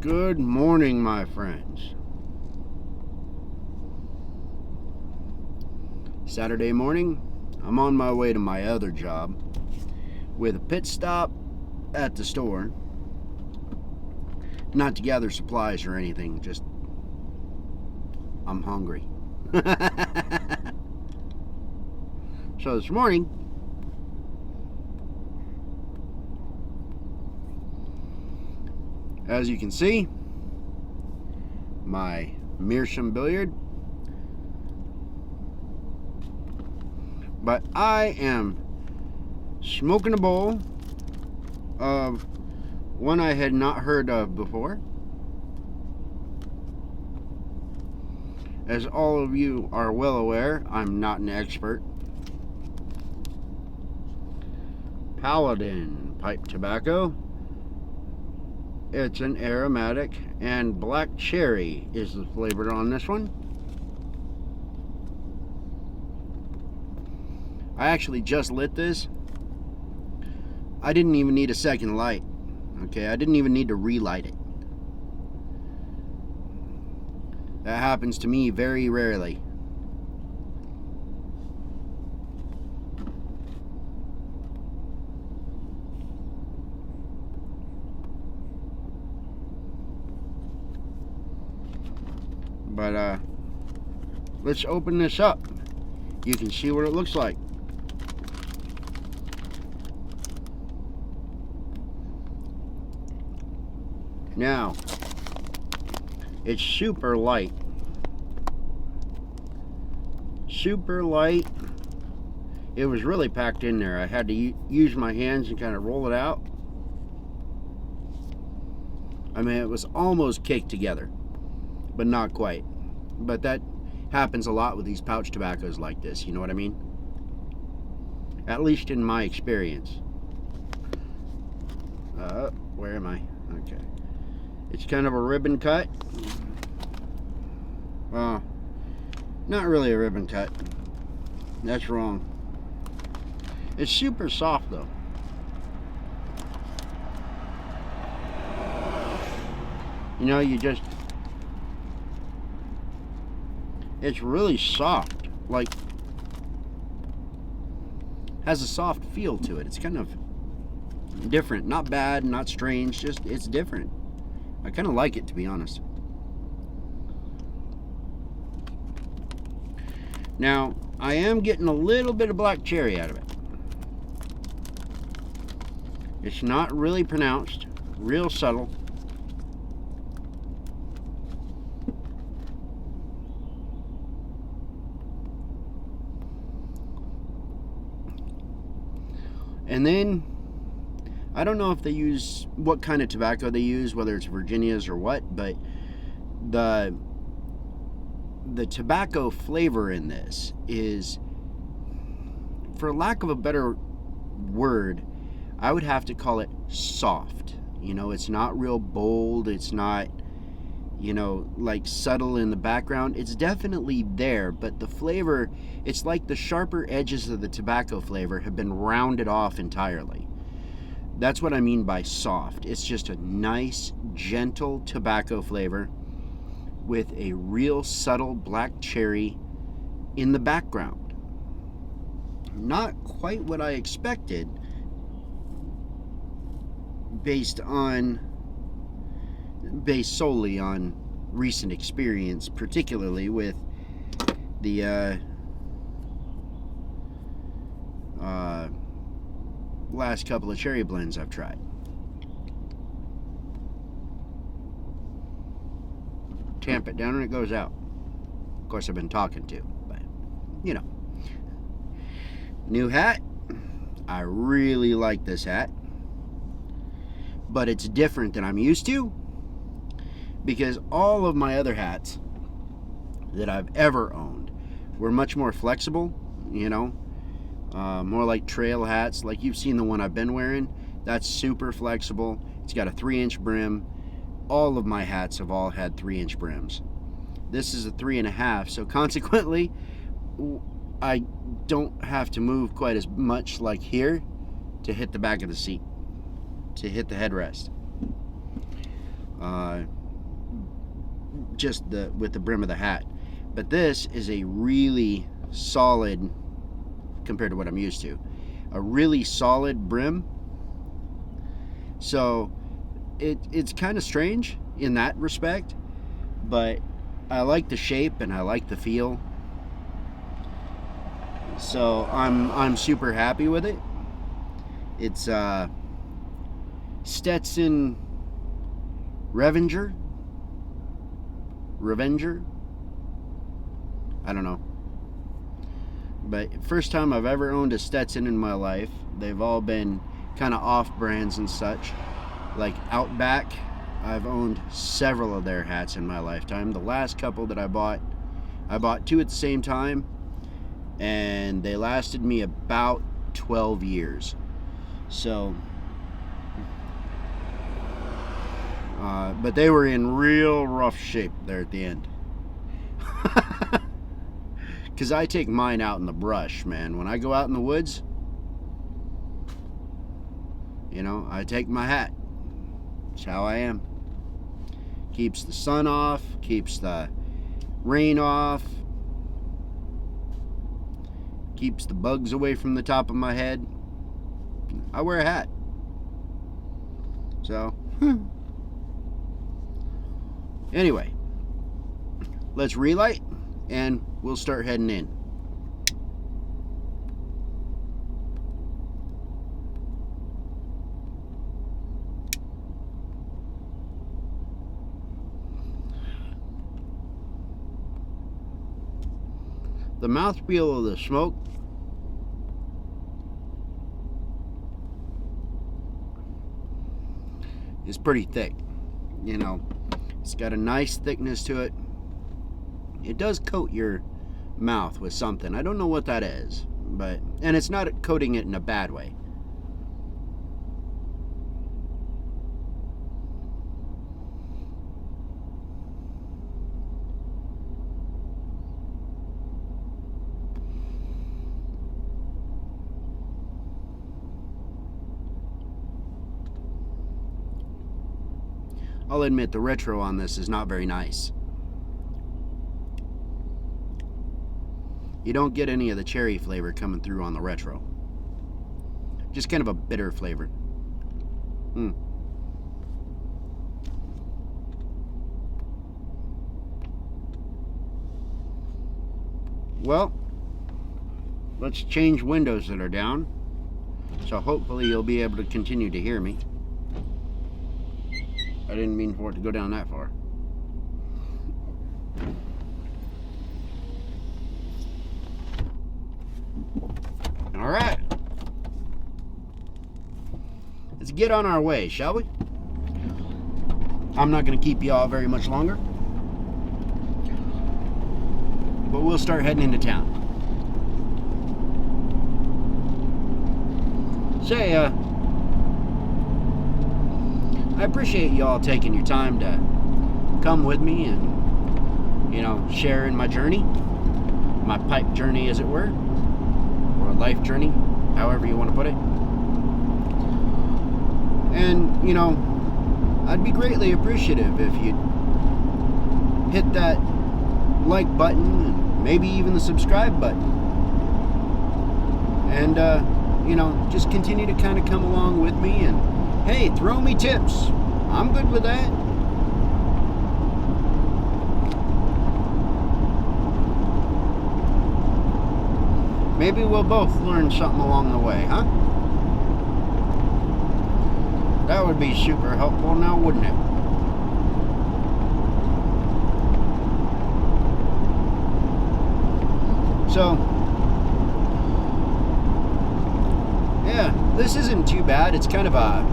Good morning, my friends. Saturday morning, I'm on my way to my other job with a pit stop at the store. Not to gather supplies or anything, just I'm hungry. So this morning, as you can see, my meerschaum billiard. But I am smoking a bowl of one I had not heard of before. As all of you are well aware, I'm not an expert. Paladin pipe tobacco. It's an aromatic, and black cherry is the flavor on this one. I actually just lit this. I didn't even need a second light. Okay, I didn't even need to relight it. That happens to me very rarely. But let's open this up. You can see what it looks like. Now, it's super light. Super light. It was really packed in there. I had to use my hands and kind of roll it out. I mean, it was almost caked together, but not quite. But that happens a lot with these pouch tobaccos like this, you know what I mean? At least in my experience. Where am I? Okay. It's kind of a ribbon cut. Well, not really a ribbon cut. That's wrong. It's super soft though. You know, it's really soft. Like, has a soft feel to it. It's kind of different. Not bad, not strange, just it's different. I kind of like it, to be honest. Now, I am getting a little bit of black cherry out of it. It's not really pronounced, real subtle. And then, I don't know if they use, what kind of tobacco they use, whether it's Virginia's or what, but the tobacco flavor in this is, for lack of a better word, I would have to call it soft. You know, it's not real bold, it's not, you know, like subtle in the background. It's definitely there, but the flavor, it's like the sharper edges of the tobacco flavor have been rounded off entirely. That's what I mean by soft. It's just a nice, gentle tobacco flavor with a real subtle black cherry in the background. Not quite what I expected based solely on recent experience, particularly with the last couple of cherry blends I've tried. Tamp it down and it goes out. Of course, I've been talking to, but you know. New hat. I really like this hat, but it's different than I'm used to, because all of my other hats that I've ever owned were much more flexible, you know, more like trail hats. Like you've seen the one I've been wearing. That's super flexible. It's got a 3-inch brim. All of my hats have all had 3-inch brims. This is a 3.5, so consequently I don't have to move quite as much like here to hit the back of the seat, to hit the headrest. just with the brim of the hat. But this is a really solid, compared to what I'm used to, a really solid brim. So it's kind of strange in that respect, but I like the shape and I like the feel. So I'm super happy with it. It's Stetson Revenger. I don't know. But first time I've ever owned a Stetson in my life. They've all been kind of off brands and such. Like Outback, I've owned several of their hats in my lifetime. The last couple that I bought two at the same time, and they lasted me about 12 years. So, but they were in real rough shape there at the end. Because I take mine out in the brush, man. When I go out in the woods, I take my hat. That's how I am. Keeps the sun off, keeps the rain off, keeps the bugs away from the top of my head. I wear a hat. So, anyway, let's relight and we'll start heading in. The mouthfeel of the smoke is pretty thick. It's got a nice thickness to it. It does coat your mouth with something. I don't know what that is, and it's not coating it in a bad way. I'll admit the retro on this is not very nice. You don't get any of the cherry flavor coming through on the retro. Just kind of a bitter flavor. Well, let's change windows that are down. So hopefully you'll be able to continue to hear me. I didn't mean for it to go down that far. All right. Let's get on our way, shall we? I'm not going to keep you all very much longer. But we'll start heading into town. Say, I appreciate you all taking your time to come with me and, share in my journey, my pipe journey, as it were, or a life journey, however you want to put it. And, I'd be greatly appreciative if you'd hit that like button and maybe even the subscribe button. And, just continue to kind of come along with me and, hey, throw me tips. I'm good with that. Maybe we'll both learn something along the way, huh? That would be super helpful now, wouldn't it? So, yeah, this isn't too bad. It's kind of a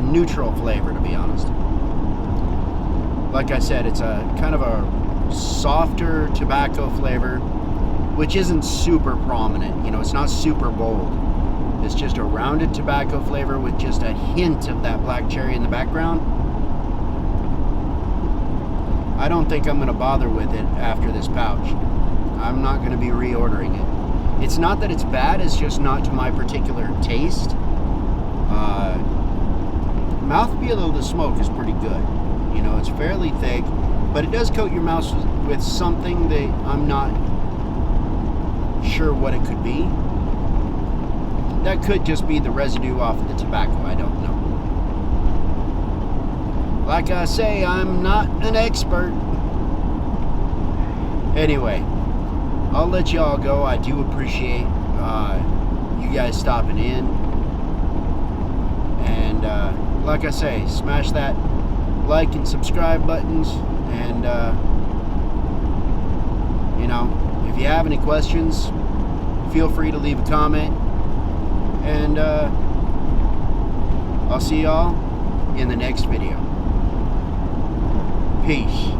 neutral flavor, to be honest. Like I said, it's a kind of a softer tobacco flavor, which isn't super prominent. It's not super bold. It's just a rounded tobacco flavor with just a hint of that black cherry in the background. I don't think I'm going to bother with it after this pouch. I'm not going to be reordering it. It's not that it's bad, it's just not to my particular taste. Mouthfeel of the smoke is pretty good. You know, it's fairly thick, but it does coat your mouth with something that I'm not sure what it could be. That could just be the residue off of the tobacco, I don't know. Like I say, I'm not an expert. Anyway, I'll let y'all go. I do appreciate you guys stopping in. And like I say, smash that like and subscribe buttons. And, you know, if you have any questions, feel free to leave a comment. And I'll see y'all in the next video. Peace.